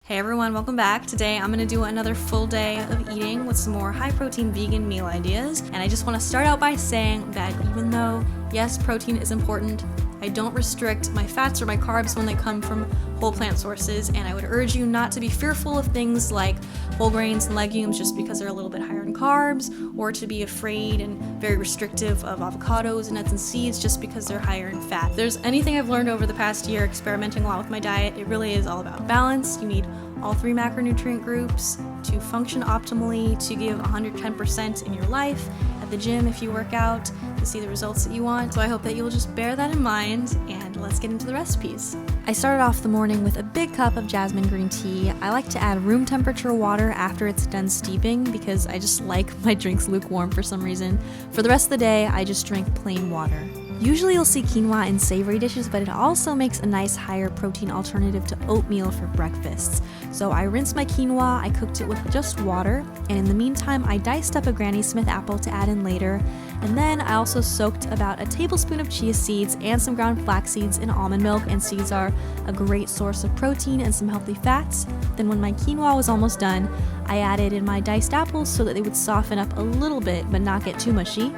Hey everyone, welcome back. Today I'm going to do another full day of eating with some more high protein vegan meal ideas. And I just want to start out by saying that even though, yes, protein is important, I don't restrict my fats or my carbs when they come from whole plant sources, and I would urge you not to be fearful of things like whole grains and legumes just because they're a little bit higher in carbs, or to be afraid and very restrictive of avocados and nuts and seeds just because they're higher in fat. If there's anything I've learned over the past year experimenting a lot with my diet, it really is all about balance. You need all three macronutrient groups to function optimally, to give 110% in your life, at the gym if you work out, to see the results that you want. So I hope that you'll just bear that in mind, and let's get into the recipes. I started off the morning with a big cup of jasmine green tea. I like to add room temperature water after it's done steeping because I just like my drinks lukewarm for some reason. For the rest of the day, I just drink plain water. Usually you'll see quinoa in savory dishes, but it also makes a nice higher protein alternative to oatmeal for breakfasts. So I rinsed my quinoa, I cooked it with just water, and in the meantime I diced up a Granny Smith apple to add in later, and then I also soaked about a tablespoon of chia seeds and some ground flax seeds in almond milk, and seeds are a great source of protein and some healthy fats. Then when my quinoa was almost done, I added in my diced apples so that they would soften up a little bit but not get too mushy.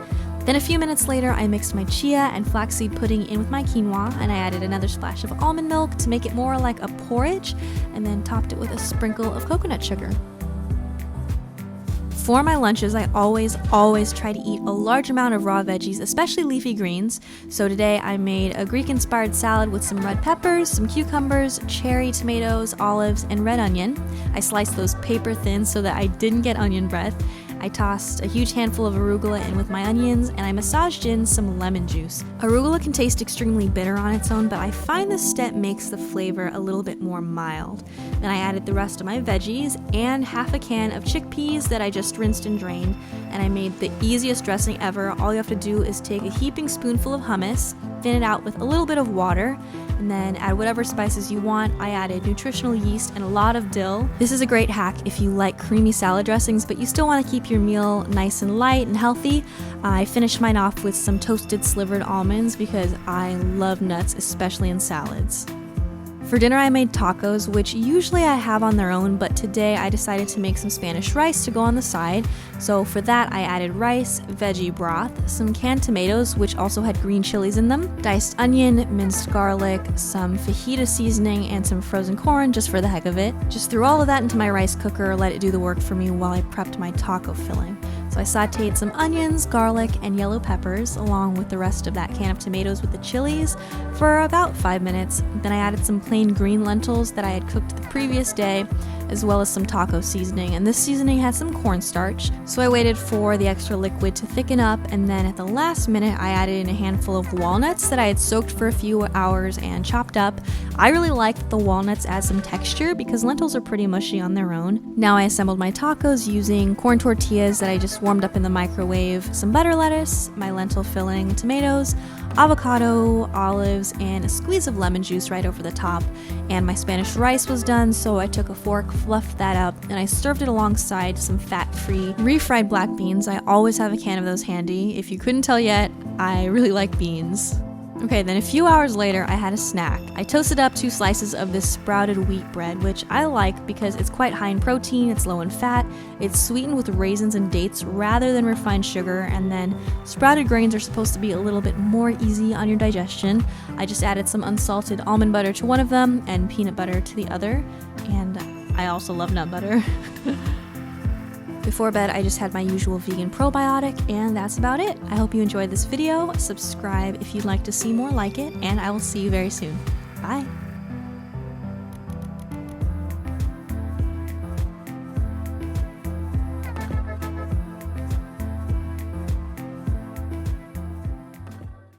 Then a few minutes later, I mixed my chia and flaxseed pudding in with my quinoa, and I added another splash of almond milk to make it more like a porridge, and then topped it with a sprinkle of coconut sugar. For my lunches, I always try to eat a large amount of raw veggies, especially leafy greens. So today I made a Greek-inspired salad with some red peppers, some cucumbers, cherry tomatoes, olives, and red onion. I sliced those paper thin so that I didn't get onion breath. I tossed a huge handful of arugula in with my onions, and I massaged in some lemon juice. Arugula can taste extremely bitter on its own, but I find this step makes the flavor a little bit more mild. Then I added the rest of my veggies and half a can of chickpeas that I just rinsed and drained, and I made the easiest dressing ever. All you have to do is take a heaping spoonful of hummus, thin it out with a little bit of water, and then add whatever spices you want. I added nutritional yeast and a lot of dill. This is a great hack if you like creamy salad dressings, but you still want to keep your meal nice and light and healthy. I finished mine off with some toasted slivered almonds because I love nuts, especially in salads. For dinner, I made tacos, which usually I have on their own, but today I decided to make some Spanish rice to go on the side. So for that, I added rice, veggie broth, some canned tomatoes, which also had green chilies in them, diced onion, minced garlic, some fajita seasoning, and some frozen corn just for the heck of it. Just threw all of that into my rice cooker, let it do the work for me while I prepped my taco filling. So I sauteed some onions, garlic, and yellow peppers along with the rest of that can of tomatoes with the chilies for about 5 minutes. Then I added some plain green lentils that I had cooked the previous day, as well as some taco seasoning, and this seasoning had some cornstarch. So I waited for the extra liquid to thicken up, and then at the last minute I added in a handful of walnuts that I had soaked for a few hours and chopped up. I really like that the walnuts add some texture because lentils are pretty mushy on their own. Now I assembled my tacos using corn tortillas that I just warmed up in the microwave, some butter lettuce, my lentil filling, tomatoes, avocado, olives, and a squeeze of lemon juice right over the top. And my Spanish rice was done, so I took a fork, fluffed that up, and I served it alongside some fat-free refried black beans. I always have a can of those handy. If you couldn't tell yet, I really like beans. Okay, then a few hours later, I had a snack. I toasted up 2 slices of this sprouted wheat bread, which I like because it's quite high in protein, it's low in fat, it's sweetened with raisins and dates rather than refined sugar, and then sprouted grains are supposed to be a little bit more easy on your digestion. I just added some unsalted almond butter to one of them and peanut butter to the other, and I also love nut butter. Before bed, I just had my usual vegan probiotic, and that's about it. I hope you enjoyed this video. Subscribe if you'd like to see more like it, and I will see you very soon. Bye!